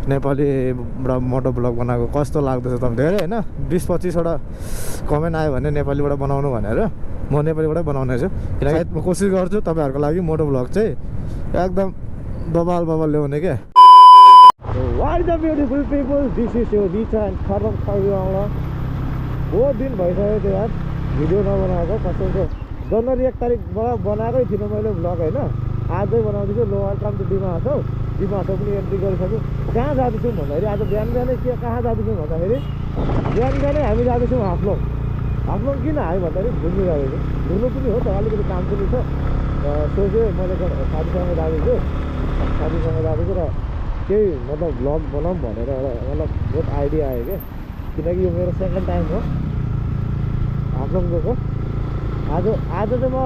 नेपालीबाट मोटो ब्लग बनाएको कस्तो लाग्दैछ तपाईँ धेरै होइन 20-25वटा कमेन्ट आयो भने नेपालीबाट बनाउनु भनेर म नेपालीबाटै बनाउने छु किनकि म कोसिस गर्छु तपाईँहरूको लागि मोटो ब्लग चाहिँ एकदम बबाल ल्याउने क्या What is the beautiful people? This is your Dita and Karam Karyala. बहुत दिन भइसक्यो थियो यार भिडियो नबनाएको कसैको जनवरी 1 तारिकबाट बनाएकै थिइनँ मैले भ्लग होइन आजै बनाउँदैछु लो वेलकम टु डिमा हाउस पनि एन्ट्री गरिसक्यो कहाँ जाँदैछौँ भन्दाखेरि आज बिहानै के कहाँ जाँदैछौँ भन्दाखेरि बिहानै हामी जाँदैछौँ हाफ्लोङ किन आयो भन्दाखेरि घुम्नु जाँदैछु घुम्नु पनि हो त अलिकति काम पनि छ सोचेँ मैले साथीसँग जाँदैछु र केही मतलब भ्लग बनाऊँ भनेर मतलब बहुत आइडिया आयो क्या किनकि यो मेरो सेकेन्ड टाइम हो हाफ्लोङ गएको आज चाहिँ म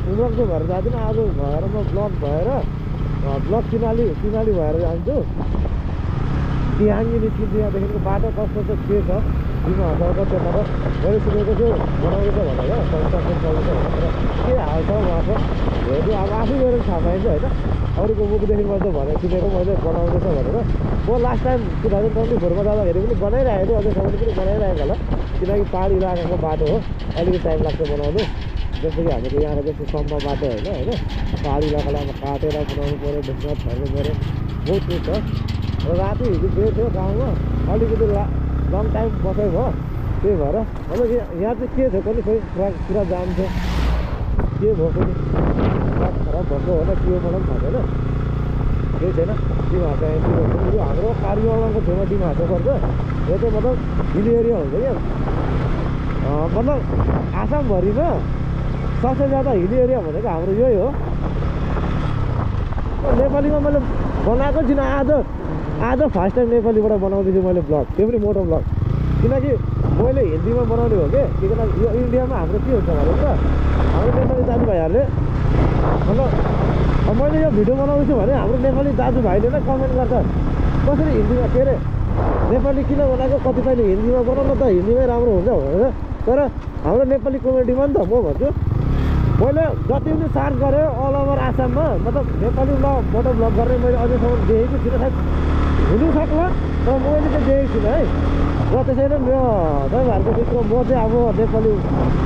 उम्रङको भएर जाँदिनँ आज भएर म ब्लग चिनाली भएर जान्छु तिहाङ्गी निस्किन्छु यहाँदेखिको बाटो कस्तो छ के छ डिमा हाउसको त्यता मैले सुनेको छु बनाउँदैछ भनेर कन्स्ट्रक्सन चल्दैछ भनेर के हाल छ उहाँको हेर्नु अब आफै गएर थाहा पाइन्छ होइन अरूको मुखदेखि मैले भनेको सुनेको मैले बनाउँदैछ भनेर म लास्ट टाइम 2024मा जाँदाखेरि पनि बनाइरहेको थिएँ अझैसम्म पनि बनाइरहेको होला किनकि पहाडी इलाकाको बाटो हो अलिकति टाइम लाग्छ बनाउनु जस्तो कि हाम्रो यहाँको जस्तो सम्म बाटो होइन पहाडी इलाकालाई अब काटेर बनाउनु पऱ्यो ढुङ्गा छर्नु पऱ्यो बहुत कुछ छ र राति हिजो गएको थियो गाउँमा अलिकति लङ टाइम बसाइ भयो त्यही भएर मतलब यहाँ चाहिँ के थियो पनि खोइ पुरा जाम थियो के भयो पनि खराब भएको होला के हो मलाई पनि थाहा छैन केही छैन डिमा हाउस एन्ट्री गर्नु यो हाम्रो कारियाको छेउमा डिमा हाउस पर्छ यो चाहिँ मतलब हिल एरिया हुन्छ क्या मतलब आसामभरिमा सबसे ज्यादा हिल एरिया भनेको हाम्रो यही हो नेपालीमा मैले बनाएको छुइनँ आज फर्स्ट टाइम नेपालीबाट बनाउँदैछु मैले ब्लग त्यो पनि मोटो ब्लग किनकि मैले हिन्दीमा बनाउने हो कि यो इन्डियामा हाम्रो के हुन्छ भने त हाम्रो नेपाली दाजुभाइहरूले मतलब मैले यो भिडियो बनाउँदैछु भने हाम्रो नेपाली दाजुभाइले नै कमेन्ट गर्छ कसरी हिन्दीमा के अरे नेपाली किन बनाएको कतिपयले हिन्दीमा बनाउनु त हिन्दीमै राम्रो हुन्छ भनेर तर हाम्रो नेपाली कमेडीमा नि त म भन्छु मैले जति पनि सर्च गरेँ अल ओभर आसाममा मतलब नेपाली मोटो ब्लग गर्ने मैले अझैसम्म देखेको छुइनँ सायद हुनुसक्ला तर मैले चाहिँ देखेको छुइनँ है र त्यसैले म तपाईँहरूको भित्र म चाहिँ अब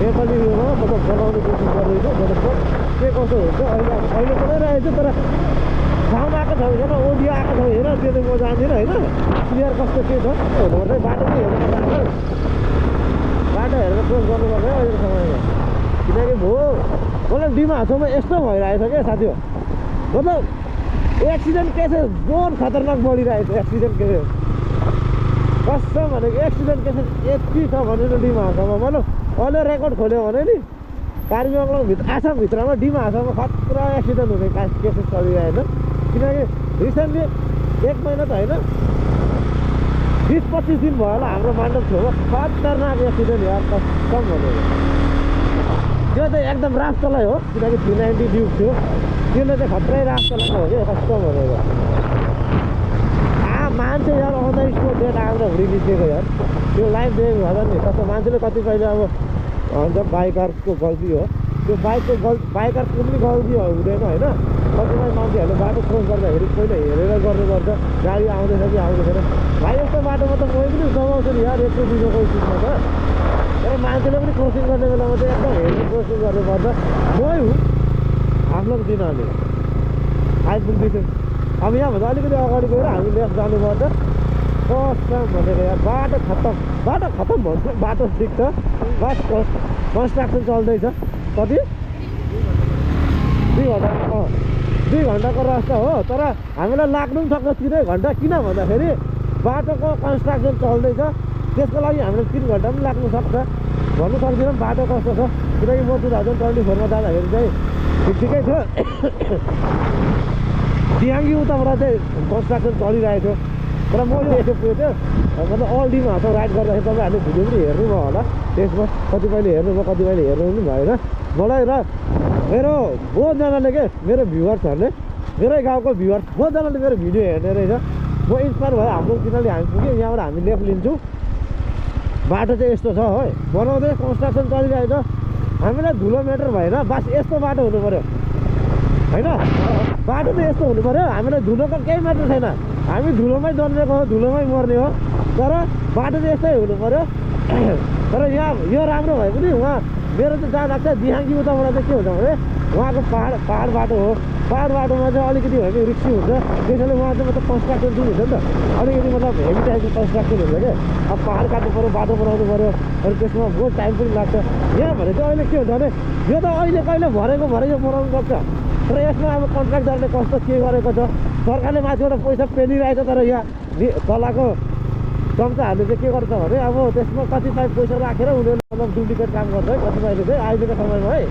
नेपालीमा मतलब बनाउने कोसिस गर्दैछु मतलब के कसो हुन्छ अहिले बनाइरहेको छु तर साउन्ड आएको छ होइन अडियो आएको छ होइन त्यो चाहिँ म जान्दिनँ होइन क्लियर कस्तो के छ चाहिँ बाटो पनि हेर्नु पर्छ बाटो हेरेर क्रस गर्नुपर्छ है अहिलेको समयमा किनकि मतलब डिमा हाउसमा यस्तो भइरहेछ क्या साथी हो मतलब एक्सिडेन्ट केसेस जोर खतरनाक बढिरहेको छ एक्सिडेन्ट केसेस कसम भनेको एक्सिडेन्ट केसेस यति छ भनेर डिमा हाउसमा मतलब अहिले रेकर्ड खोल्यो भने नि कार्बिआङभित्र आसामभित्रमा डिमा हाउसमा खतरा एक्सिडेन्ट हुने केसेस चलिरहेछ किनकि रिसेन्टली 1 महिना त होइन 20-25 दिन भयो होला हाम्रो मान्डप छेउमा खतरनाक एक्सिडेन्ट यार कसम भनेको त्यो चाहिँ एकदम राफ चलाइ हो किनकि 390 ड्युक थियो त्यसले चाहिँ खत्रै राफ चलाएको हो क्या कसम भनेको मान्छे यार अन द स्पोट डेट आएर हुडी निस्केको यार त्यो लाइभ देखेको होला नि कस्तो मान्छेले कतिपयले अब हुन्छ बाइकरको गल्ती हो त्यो बाइकरको पनि गल्ती हुँदैन होइन कतिपय मान्छेहरूले बाटो क्रस गर्दाखेरि पहिला हेरेर गर्नुपर्छ गाडी आउँदैछ कि आउँदैछ भाइ यस्तो बाटोमा त कोही पनि दबाउँछ नि यार 100-200को स्पिडमा त तर मान्छेले पनि क्रसिङ गर्ने बेलामा चाहिँ एकदम हेरेर क्रसिङ गर्नुपर्छ मै हुँ हाफ्लोङ दिनाले आइपुग्दैछु अब यहाँभन्दा अलिकति अगाडि गएर हामी लेफ्ट जानुपर्छ कसम भनेको यार बाटो खत्तम भन्छ बाटो ठिक छ बस कन्स्ट्रक्सन चल्दैछ कति 2 घन्टाको रास्ता हो तर हामीलाई लाग्नु पनि सक्छ 3 घन्टा किन भन्दाखेरि बाटोको कन्स्ट्रक्सन चल्दैछ त्यसको लागि हामीलाई 3 घन्टा पनि लाग्नु सक्छ भन्नु सक्दिनँ बाटो कस्तो छ किनकि म 2024मा जाँदाखेरि चाहिँ ठिकै थियो तिहाङ्गी उताबाट चाहिँ कन्स्ट्रक्सन चलिरहेको थियो तर मैले यसो पुगेको थियो मतलब अल डिमा हाउस राइड गर्दाखेरि तपाईँहरूले भिडियो पनि हेर्नुभयो होला त्यसमा कतिपयले हेर्नुभयो कतिपयले हेर्नु पनि भएन मलाई र मेरो बहुतजनाले के मेरो भ्युवर्सहरूले मेरै गाउँको भ्युवर्स बहुतजनाले मेरो भिडियो हेर्ने रहेछ म इन्सपायर भयो हाम्रो किनले हामी पुग्यौँ यहाँबाट हामी लेफ्ट लिन्छौँ बाटो चाहिँ यस्तो छ है बनाउँदै कन्स्ट्रक्सन चलिरहेको छ हामीलाई धुलो मेटर भएन बस यस्तो बाटो हुनु पऱ्यो होइन बाटो त यस्तो हुनु पऱ्यो हामीलाई धुलोको केही मात्र छैन हामी धुलोमै जन्मेको हो धुलोमै मर्ने हो तर बाटो चाहिँ यस्तै हुनु पऱ्यो तर यहाँ यो राम्रो भए पनि उहाँ मेरो चाहिँ जहाँ लाग्छ दिहाङ्गी उताबाट चाहिँ के हुन्छ भने उहाँको पहाड बाटो हो पहाड बाटोमा चाहिँ अलिकति भए पनि रिक्सी हुन्छ त्यसैले उहाँ चाहिँ मतलब कन्स्ट्रक्सन चाहिँ हुन्छ नि त अलिकति मतलब हेभी टाइपको कन्स्ट्रक्सन हुन्छ क्या अब पहाड काट्नु पऱ्यो बाटो बनाउनु पऱ्यो अनि त्यसमा बहुत टाइम पनि लाग्छ यहाँ भने चाहिँ अहिले के हुन्छ भने यो त अहिले कहिले भरेको भरे यो बनाउनु सक्छ तर यसमा अब कन्ट्र्याक्टरले कस्तो के गरेको छ सरकारले माथिबाट पैसा पेलिरहेको छ तर यहाँ तलको चम्चाहरूले चाहिँ के गर्छ भने अब त्यसमा कतिपय पैसा राखेर उनीहरूले मतलब डुप्लिकेट काम गर्छ है कतिपयले चाहिँ अहिलेको समयमा है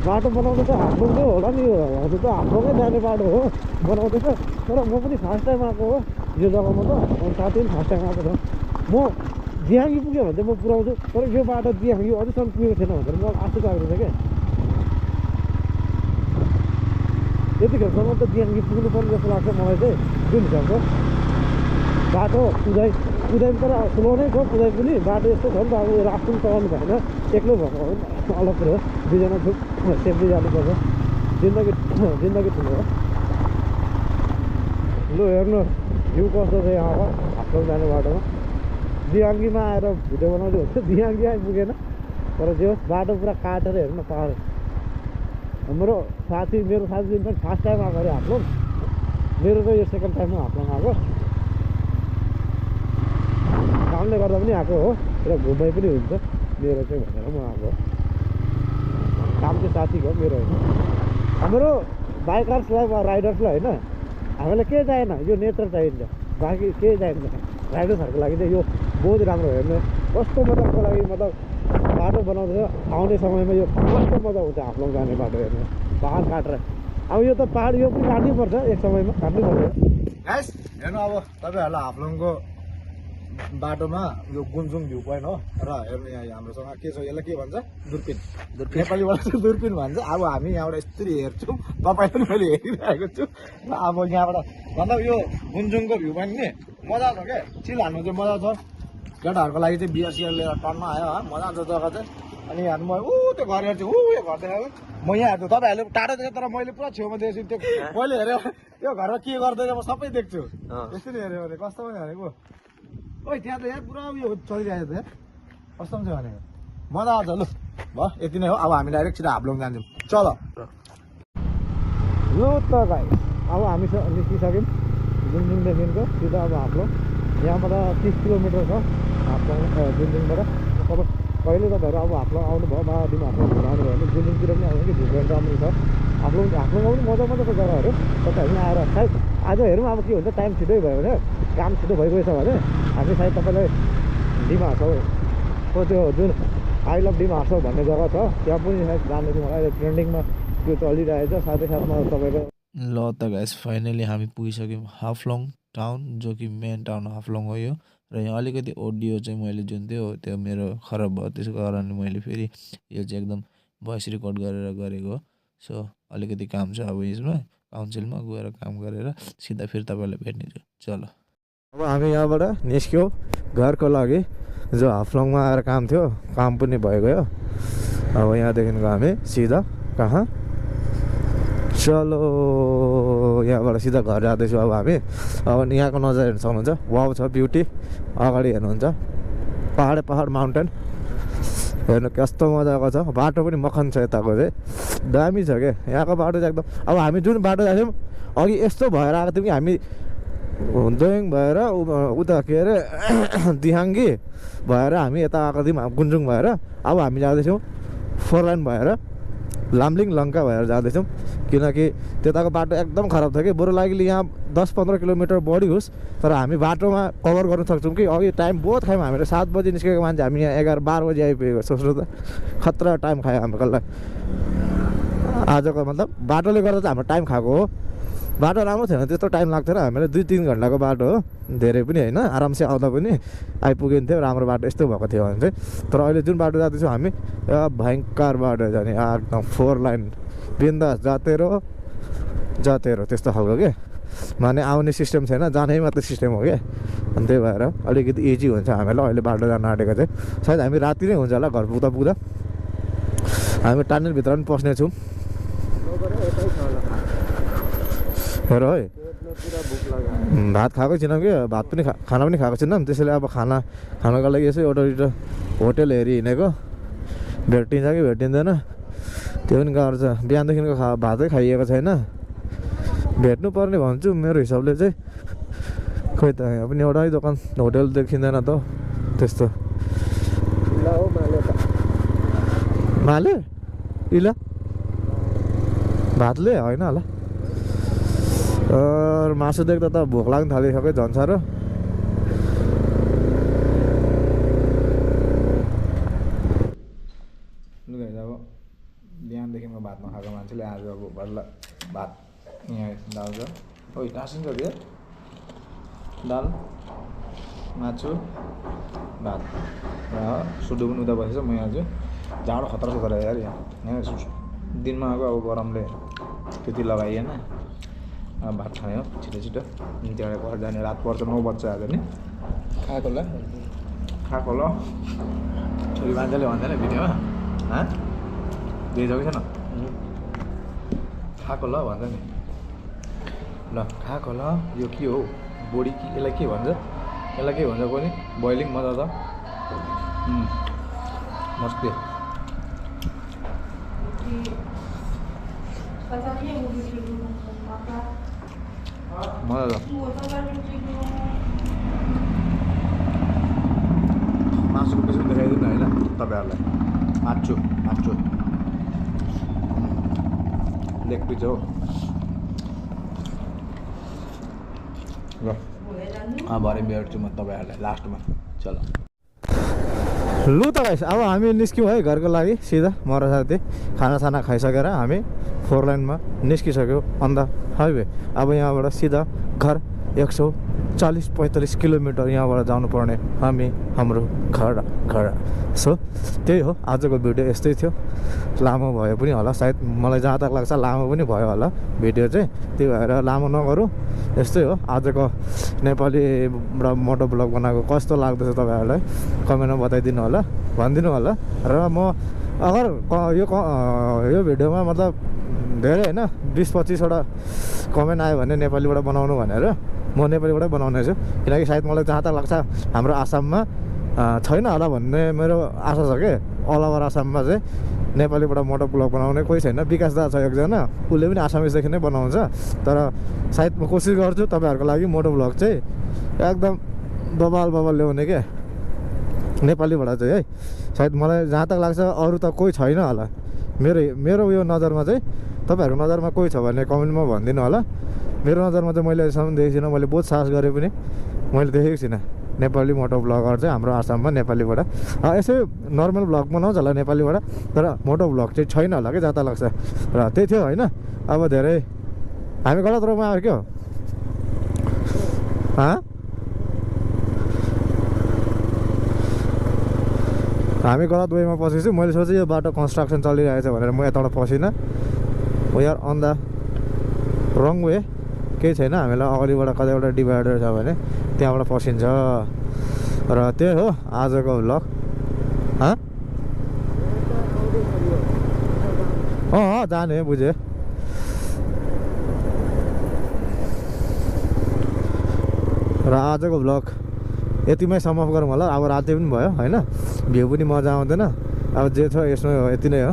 बाटो बनाउनु त हाफ्लोङकै होला नि हजुर त हाफ्लोङै जाने बाटो हो बनाउँदैछ तर म पनि फर्स्ट टाइम आएको हो यो जग्गामा त अनि साथी पनि फर्स्ट टाइम आएको छ म दिहाङ्गी पुग्यो भने चाहिँ म पुऱ्याउँछु तर यो बाटो दिहाङ्गी अझैसम्म पुगेको छैन भनेर मलाई आशा लाग्दैछ क्या यतिखेरसम्म त दिहाङ्गी पुग्नु पर्ने जस्तो लाग्छ मलाई चाहिँ जुन हिसाबको बाटो कुदाइ तर स्लो नै छ कुदाइ पनि बाटो यस्तो छ नि त अब राफ्ट पनि चलाउनु भएन एक्लै भएको हो अलग कुरो हो दुईजना सेफ्टी जानुपर्छ जिन्दगी ठुलो हो लु हेर्नु भ्यू कस्तो छ यहाँको हाफ्लोङ जाने बाटोमा दिहाङ्गीमा आएर भिडियो बनाउँदै हुन्छ दिहाङ्गी आइपुगेन तर जे होस् बाटो पुरा काटेर हेर्नु पहाड मेरो साथी पनि फर्स्ट टाइम आएको अरे हाफ्लोङ मेरो चाहिँ यो सेकेन्ड टाइम हो हाफ्लोङ आएको कामले गर्दा पनि आएको हो र घुमाइ पनि हुन्छ मेरो चाहिँ भनेर म आएको काम चाहिँ साथीको मेरो होइन हाम्रो बाइकर्सलाई वा राइडर्सलाई होइन हामीलाई केही चाहिएन यो नेचर चाहिन्छ बाँकी केही चाहिन्छ राइडर्सहरूको लागि चाहिँ यो बहुत राम्रो हो हेर्नु कस्तो मजाको लागि मतलब बाटो बनाउँदैछ आउने समयमा यो कस्तो मजा हुन्छ हाफ्लोङ जाने बाटो हेर्नु पहाड काटेर अब यो त पहाड यो पनि काट्नुपर्छ एक समयमा काट्नुपर्छ गाइस हेर्नु अब तपाईँहरूलाई हाफ्लोङको बाटोमा यो गुन्जुङ भ्यू पोइन्ट हो र हेर्नु यहाँ हाम्रोसँग के छ यसलाई के भन्छ दुर्पिन नेपालीबाट चाहिँ दुर्पिन भन्छ अब हामी यहाँबाट यस्तरी हेर्छौँ तपाईँ पनि मैले हेरिरहेको छु र अब यहाँबाट मतलब यो गुन्जुङको भ्यू पोइन्ट नि मजा छ क्या चिल हान्नु चाहिँ मजा छ केटाहरूको लागि चाहिँ बियर सियर लिएर टनमा आयो मजा आउँछ जग्गा चाहिँ अनि यहाँ म त्यो घर हेर्छु यो घर देखाएको म यहाँ हेर्छु तपाईँहरूले टाढो देखेँ तर मैले पुरा छेउमा देखेको छु त्यो मैले हेऱ्यो त्यो घरमा के गर्दैछ म सबै देख्छु यसरी हेऱ्यो भने कस्तो पनि भनेको ओइ त्यहाँ त यहाँ पुरा उयो चलिरहेको थियो कस्तो पनि छ भनेको मजा आउँछ लु भयो यति नै हो अब हामी डाइरेक्ट सिधा हाफ्लोङ जान्छौँ चल लु त भाइ अब हामी निस्किसक्यौँ गुन्जुङदेखिको सिधा अब हाफ्लोङ यहाँबाट 30 किलोमिटर छ हाफ्लोङ गुन्जुङबाट अब कहिले तपाईँहरू अब हाफ्लोङ आउनुभयो वा दिनमा हाफ्लोङ घुम्न आउनुभयो भने गुन्जुङतिर पनि आउनु कि भिडियो राम्रो छ हाफ्लोङमा पनि मजाको जग्गाहरू तपाईँहरू आएर सायद आज हेरौँ अब के हुन्छ टाइम छिटै भयो भने काम छिटो भइगएछ भने हामी सायद तपाईँलाई डिमा हार्सौको त्यो जुन आई लभ डिमा हार्सौ भन्ने जग्गा छ त्यहाँ पनि सायद जानु चाहिँ मलाई ट्रेन्डिङमा त्यो चलिरहेछ साथै साथमा तपाईँको ल त गाइस फाइनली हामी पुगिसक्यौँ हाफ्लोङ टाउन जो कि मेन टाउन हाफ्लोङ हो यो र यहाँ अलिकति अडियो चाहिँ मैले जुन थियो त्यो मेरो खराब भयो त्यसको कारणले मैले फेरि यो चाहिँ एकदम भोइस रेकर्ड गरेर गरेको हो सो अलिकति काम छ अब यसमा काउन्सिलमा गएर काम गरेर सिधा फेरि तपाईँलाई भेट्ने छु चलो अब हामी यहाँबाट निस्क्यौँ घरको लागि जो हाफ्लोङमा आएर काम थियो काम पनि भइगयो अब यहाँदेखिको हामी सिधा कहाँ चलो यहाँबाट सिधा घर जाँदैछु अब हामी अब यहाँको नजर हेर्नु सक्नुहुन्छ वाउ छ ब्युटी अगाडि हेर्नुहुन्छ पहाड माउन्टेन हेर्नु कस्तो मजाको छ बाटो पनि मखन छ यताको चाहिँ दामी छ क्या यहाँको बाटो चाहिँ एकदम अब हामी जुन बाटो जान्थ्यौँ अघि यस्तो भएर आएको थियौँ कि हामी दोयङ भएर उता के अरे दिहाङ्गी भएर हामी यता आएको थियौँ गुन्जुङ भएर अब हामी जाँदैछौँ 4 लाइन भएर लाम्लिङ लङ्का भएर जाँदैछौँ किनकि त्यताको बाटो एकदम खराब थियो कि बरु लागि यहाँ 10-15 किलोमिटर बढी होस् तर हामी बाटोमा कभर गर्न सक्छौँ कि अघि टाइम बहुत खायौँ हामीले 7 बजी निस्केको मान्छे हामी यहाँ 11-12 बजी आइपुगेको सोच्नु त खतरा टाइम खायो हाम्रो आजको मतलब बाटोले गर्दा चाहिँ हाम्रो टाइम खाएको हो बाटो राम्रो थिएन त्यस्तो टाइम लाग्थेन हामीले 2-3 घन्टाको बाटो हो धेरै पनि होइन आरामसे आउँदा पनि आइपुगिन्थ्यो राम्रो बाटो यस्तो भएको थियो भने चाहिँ तर अहिले जुन बाटो जाँदैछौँ हामी भयङ्कर बाटो जाने एकदम 4 लाइन बिन्दास जातेरो त्यस्तो खालको के माने आउने सिस्टम छैन जानै मात्रै सिस्टम हो क्या अनि त्यही भएर अलिकति इजी हुन्छ हामीलाई अहिले बाटो जान आँटेको चाहिँ सायद हामी राति नै हुन्छ होला घर पुग्दा हामी टनलभित्र पनि पस्नेछौँ हेर है भात खाएको छैनौँ कि भात पनि खाना पनि खाएको छैनौँ त्यसैले अब खानको लागि यसो एउटा होटेल हेरी हिँडेको भेटिन्छ कि भेटिँदैन त्यो पनि गाह्रो छ बिहानदेखिको भातै खाइएको छैन भेट्नु पर्ने भन्छु मेरो हिसाबले चाहिँ खोइ त यहाँ पनि एउटै दोकान होटेल देखिँदैन त त्यस्तो माले इला भातले होइन होला मासु देख्दा त भोक लाग्न थालिसक्यो झन् साह्रो अब बिहानदेखिको भात नखाएको मान्छेले आज अब बल्ल भात यहाँ दाल छ ओइ टाँसिन्छ त्यो दाल मासु भात र सुडु पनि उता बसेछ म यहाँ चाहिँ जाडो खतरा छ तर यार यहाँ दिनमा आएको अब गरमले त्यति लगाइएन भात खाने हो छिटो छिटो त्यहाँबाट घर जाने रात पर्छ 9 बज्छ आज नि खाएको ल छोरी मान्छेले भन्दैन भिडियोमा दिएछ कि छैन खाएको ल भन्छ नि ल खाएको ल यो के हो बोडी कि यसलाई के भन्छ कोनि बोइलिङ मजा छ मस्तै मजा छ मासुको पिस पनि देखाइदिनु होइन तपाईँहरूलाई माछु लेग पिस हो ल भरे भेट्छु म तपाईँहरूलाई लास्टमा चलो लु त भाइ अब हामी निस्क्यौँ है घरको लागि सिधा म र साथी खाना खाइसकेर हामी 4 लाइनमा निस्किसक्यौँ अन द हाइवे अब यहाँबाट सिधा घर 140-45 किलोमिटर यहाँबाट जानुपर्ने हाम्रो घर सो त्यही हो आजको भिडियो यस्तै थियो लामो भयो पनि होला सायद मलाई जहाँ तक लाग्छ लामो पनि भयो होला भिडियो चाहिँ त्यही भएर लामो नगरौँ यस्तै हो आजको नेपालीबाट मोटो ब्लग बनाएको कस्तो लाग्दैछ तपाईँहरूलाई कमेन्टमा बताइदिनु होला भनिदिनु होला र म अगर यो भिडियोमा मतलब धेरै होइन 20-25वटा कमेन्ट आयो भने नेपालीबाट बनाउनु भनेर म नेपालीबाटै बनाउने छु किनकि सायद मलाई जहाँ तक लाग्छ हाम्रो आसाममा छैन होला भन्ने मेरो आशा छ कि अल ओभर आसाममा चाहिँ नेपालीबाट मोटो ब्लग बनाउने कोही छैन विकास दा छ एकजना उसले पनि आसामिसदेखि नै बनाउँछ तर सायद म कोसिस गर्छु तपाईँहरूको लागि मोटो ब्लग चाहिँ एकदम बबाल ल्याउने क्या नेपालीबाट चाहिँ है सायद मलाई जहाँ तक लाग्छ अरू त कोही छैन होला मेरो यो नजरमा चाहिँ तपाईँहरूको नजरमा कोही छ भने कमेन्टमा भनिदिनु होला मेरो नजरमा चाहिँ मैले अहिलेसम्म देखेको छुइनँ मैले बहुत साहस गरेँ पनि मैले देखेको छुइनँ नेपाली मोटो ब्लगर चाहिँ हाम्रो आसाममा नेपालीबाट यसै नर्मल ब्लग बनाउँछ होला नेपालीबाट तर मोटो ब्लग चाहिँ छैन होला कि जहाँ तक लाग्छ र त्यही थियो होइन अब धेरै हामी गलत रोगमा आयो क्या हामी गलत वेमा पसेछु मैले सोचेँ यो बाटो कन्स्ट्रक्सन चलिरहेछ भनेर म यताबाट पसिनँ we are on the wrong way केही छैन हामीलाई अगाडिबाट कतैवटा डिभाइडर छ भने त्यहाँबाट पसिन्छ र त्यही हो आजको भ्लग जाने बुझेँ र आजको भ्लग यतिमै समाप्त गरौँ होला अब राति पनि भयो होइन भ्यू पनि मजा आउँदैन अब जे छ यसमा यति नै हो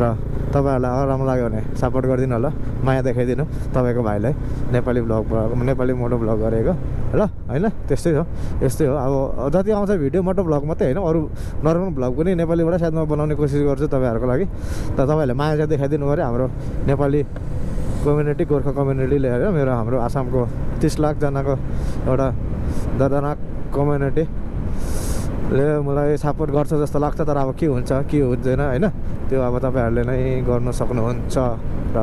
र तपाईँहरूलाई अगर राम्रो लाग्यो भने सपोर्ट गरिदिनु होला माया देखाइदिनु तपाईँको भाइलाई नेपाली मोटो भ्लग गरेको ल होइन त्यस्तै हो यस्तै हो अब जति आउँछ भिडियो मोटो भ्लग मात्रै होइन अरू नर्मल भ्लग पनि नेपालीबाट सायद म बनाउने कोसिस गर्छु तपाईँहरूको लागि त तपाईँहरूले माया चाहिँ देखाइदिनु पऱ्यो हाम्रो नेपाली कम्युनिटी गोर्खा कम्युनिटी लिएर मेरो हाम्रो आसामको 30 लाखजनाको एउटा दर्दनाक कम्युनिटीले मलाई सपोर्ट गर्छ जस्तो लाग्छ तर अब के हुन्छ के हुँदैन होइन त्यो अब तपाईँहरूले नै गर्नु सक्नुहुन्छ र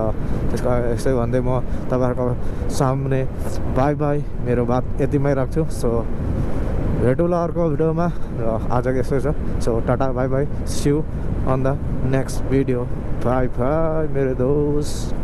त्यसको यस्तै भन्दै म तपाईँहरूको सामने बाई मेरो बात यतिमै राख्छु सो भेटौँ ल अर्को भिडियोमा र आजको यस्तै छ so tata bye see you on the next video bye मेरो दोस्त